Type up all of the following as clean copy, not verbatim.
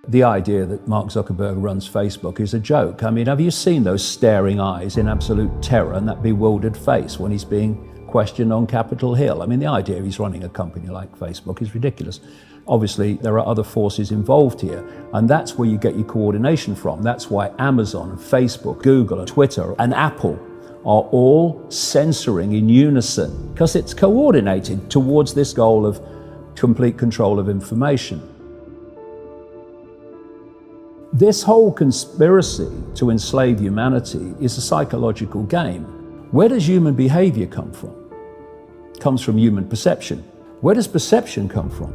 The idea that Mark Zuckerberg runs Facebook is a joke. I mean, have you seen those staring eyes in absolute terror and that bewildered face when he's being questioned on Capitol Hill? I mean, the idea he's running a company like Facebook is ridiculous. Obviously, there are other forces involved here, and that's where you get your coordination from. That's why Amazon and Facebook, Google and Twitter and Apple are all censoring in unison, because it's coordinated towards this goal of complete control of information. This whole conspiracy to enslave humanity is a psychological game. Where does human behavior come from? It comes from human perception. Where does perception come from?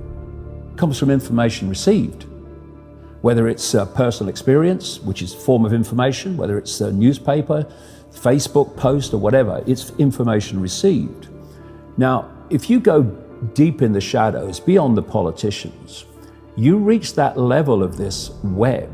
It comes from information received. Whether it's a personal experience, which is a form of information, whether it's a newspaper, Facebook post, or whatever, it's information received. Now, if you go deep in the shadows, beyond the politicians, you reach that level of this web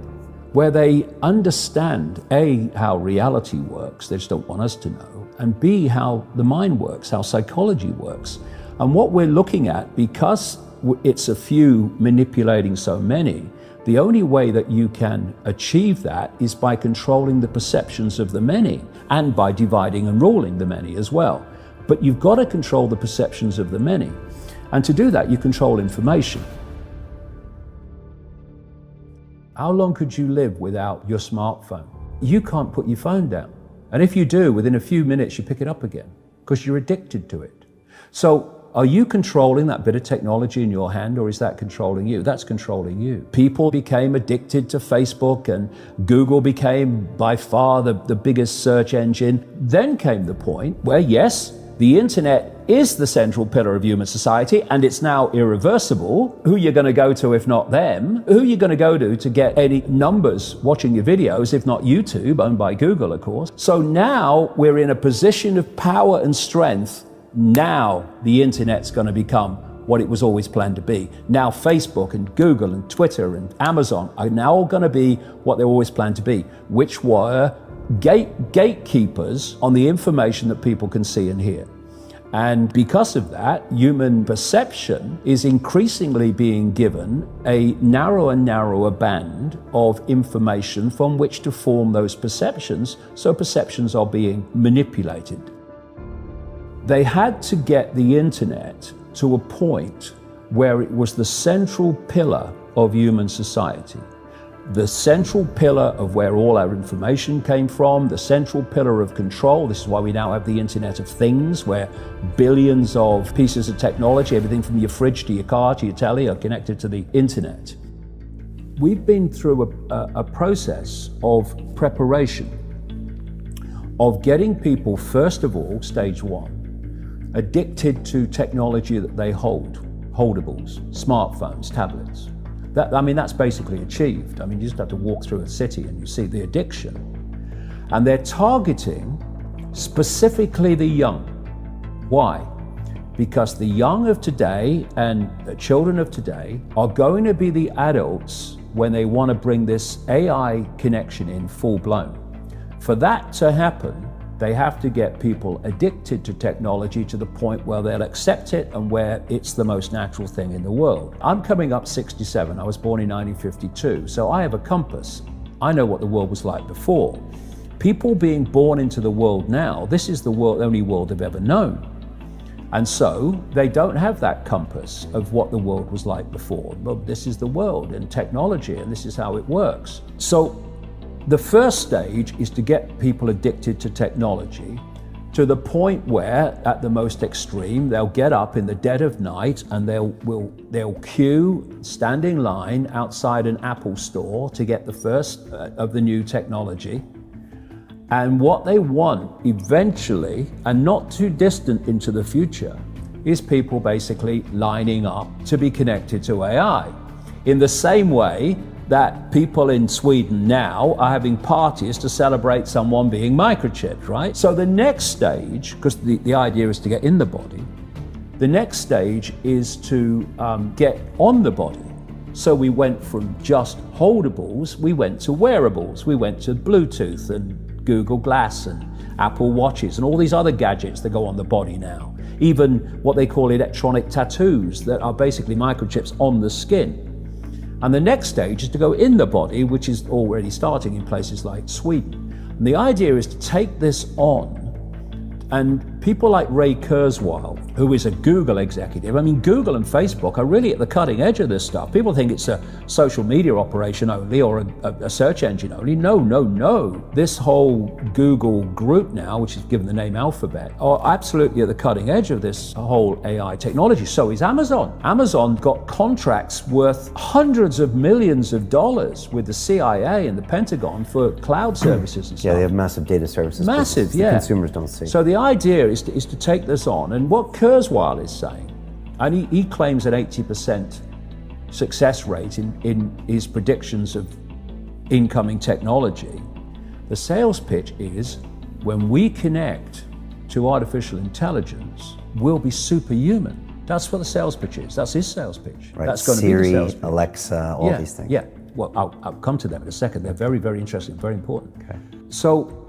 where they understand, A, how reality works, they just don't want us to know, and B, how the mind works, how psychology works. And what we're looking at, because it's a few manipulating so many, the only way that you can achieve that is by controlling the perceptions of the many, and by dividing and ruling the many as well. But you've got to control the perceptions of the many. And to do that, you control information. How long could you live without your smartphone? You can't put your phone down. And if you do, within a few minutes, you pick it up again because you're addicted to it. So are you controlling that bit of technology in your hand, or is that controlling you? That's controlling you. People became addicted to Facebook, and Google became by far the biggest search engine. Then came the point where, yes, the internet is the central pillar of human society, and it's now irreversible. Who you're going to go to if not them? Who are you going to go to get any numbers watching your videos if not YouTube, owned by Google, of course? So now we're in a position of power and strength. Now the internet's going to become what it was always planned to be. Now Facebook and Google and Twitter and Amazon are now going to be what they always planned to be, which were gatekeepers on the information that people can see and hear. And because of that, human perception is increasingly being given a narrower and narrower band of information from which to form those perceptions, so perceptions are being manipulated. They had to get the internet to a point where it was the central pillar of human society. The central pillar of where all our information came from, the central pillar of control. This is why we now have the Internet of Things, where billions of pieces of technology, everything from your fridge to your car to your telly, are connected to the internet. We've been through a process of preparation, of getting people, first of all, stage one, addicted to technology that they hold, holdables, smartphones, tablets. That's basically achieved. You just have to walk through a city and you see the addiction. And they're targeting specifically the young. Why? Because the young of today and the children of today are going to be the adults when they want to bring this AI connection in full blown. For that to happen, they have to get people addicted to technology to the point where they'll accept it and where it's the most natural thing in the world. I'm coming up 67. I was born in 1952, so I have a compass. I know what the world was like before. People being born into the world now, this is the only world they've ever known. And so they don't have that compass of what the world was like before. But this is the world and technology, and this is how it works. So the first stage is to get people addicted to technology to the point where, at the most extreme, they'll get up in the dead of night and they'll queue, stand in line outside an Apple store to get the first of the new technology. And what they want eventually, and not too distant into the future, is people basically lining up to be connected to AI. In the same way that people in Sweden now are having parties to celebrate someone being microchipped, right? So the next stage, because the idea is to get in the body, the next stage is to get on the body. So we went from just holdables, we went to wearables, we went to Bluetooth and Google Glass and Apple Watches and all these other gadgets that go on the body now. Even what they call electronic tattoos that are basically microchips on the skin. And the next stage is to go in the body, which is already starting in places like Sweden. And the idea is to take this on, and people like Ray Kurzweil, who is a Google executive, I mean, Google and Facebook are really at the cutting edge of this stuff. People think it's a social media operation only or a search engine only. No. This whole Google group now, which is given the name Alphabet, are absolutely at the cutting edge of this whole AI technology. So is Amazon. Amazon got contracts worth hundreds of millions of dollars with the CIA and the Pentagon for cloud services and stuff. Yeah, they have massive data services. Massive, yeah. Consumers don't see. So the idea is to take this on, and what Kurzweil is saying, and he claims an 80% success rate in his predictions of incoming technology. The sales pitch is, when we connect to artificial intelligence, we'll be superhuman. That's what the sales pitch is. That's his sales pitch. Right. That's going Siri, to be the sales pitch. Alexa, all these things. Yeah. Well, I'll come to them in a second. They're very, very interesting, very important. Okay. So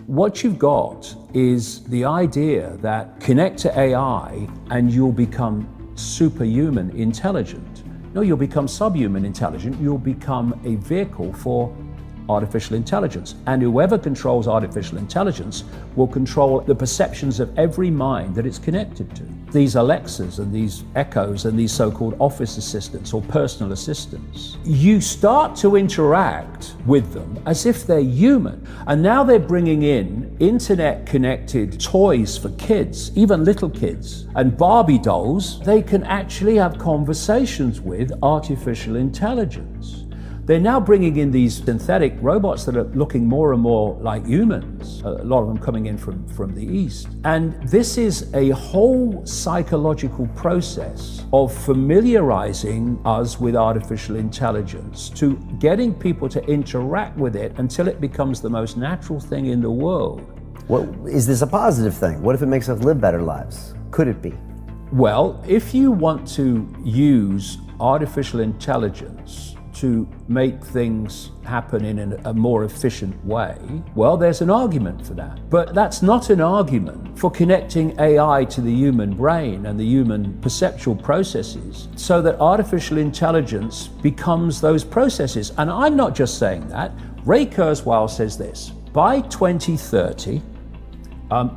what you've got is the idea that connect to AI and you'll become superhuman intelligent. No, you'll become subhuman intelligent. You'll become a vehicle for artificial intelligence. And whoever controls artificial intelligence will control the perceptions of every mind that it's connected to. These Alexas and these Echoes and these so-called office assistants or personal assistants, you start to interact with them as if they're human. And now they're bringing in internet-connected toys for kids, even little kids, and Barbie dolls. They can actually have conversations with artificial intelligence. They're now bringing in these synthetic robots that are looking more and more like humans, a lot of them coming in from the East. And this is a whole psychological process of familiarizing us with artificial intelligence, to getting people to interact with it until it becomes the most natural thing in the world. What, is this a positive thing? What if it makes us live better lives? Could it be? Well, if you want to use artificial intelligence to make things happen in a more efficient way, well, there's an argument for that. But that's not an argument for connecting AI to the human brain and the human perceptual processes so that artificial intelligence becomes those processes. And I'm not just saying that. Ray Kurzweil says this: by 2030,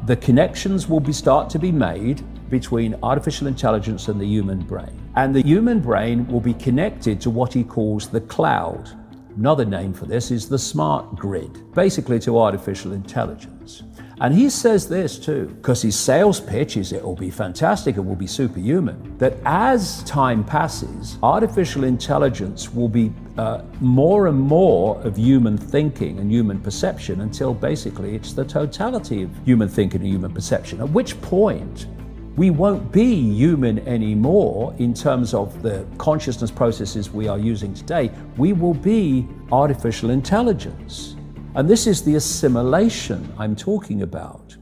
the connections will start to be made between artificial intelligence and the human brain. And the human brain will be connected to what he calls the cloud. Another name for this is the smart grid, basically to artificial intelligence. And he says this too, because his sales pitch is it will be fantastic, it will be superhuman, that as time passes, artificial intelligence will be more and more of human thinking and human perception until basically it's the totality of human thinking and human perception, at which point we won't be human anymore in terms of the consciousness processes we are using today. We will be artificial intelligence. And this is the assimilation I'm talking about.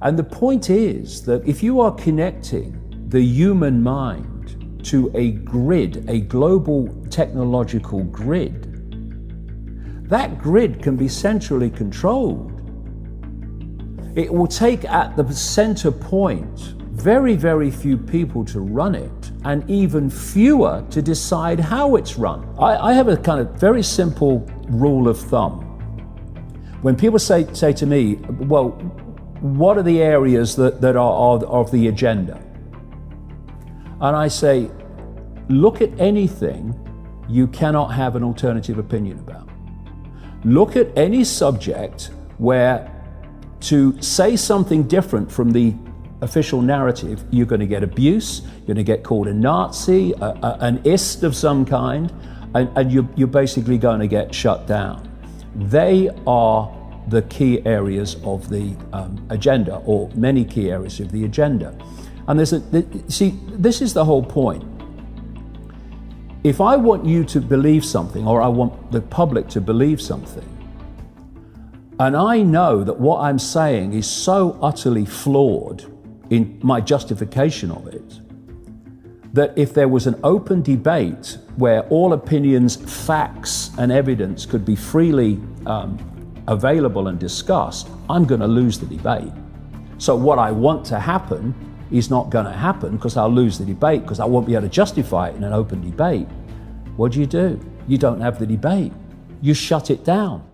And the point is that if you are connecting the human mind to a grid, a global technological grid, that grid can be centrally controlled. It will take at the center point very, very few people to run it, and even fewer to decide how it's run. I have a kind of very simple rule of thumb. When people say to me, well, what are the areas that are of the agenda? And I say, look at anything you cannot have an alternative opinion about. Look at any subject where to say something different from the official narrative, you're going to get abuse, you're going to get called a Nazi, an ist of some kind, and you're basically going to get shut down. They are the key areas of the agenda, or many key areas of the agenda. And see, this is the whole point. If I want you to believe something, or I want the public to believe something, and I know that what I'm saying is so utterly flawed in my justification of it, that if there was an open debate where all opinions, facts, and evidence could be freely available and discussed, I'm going to lose the debate. So what I want to happen is not going to happen because I'll lose the debate, because I won't be able to justify it in an open debate. What do? You don't have the debate. You shut it down.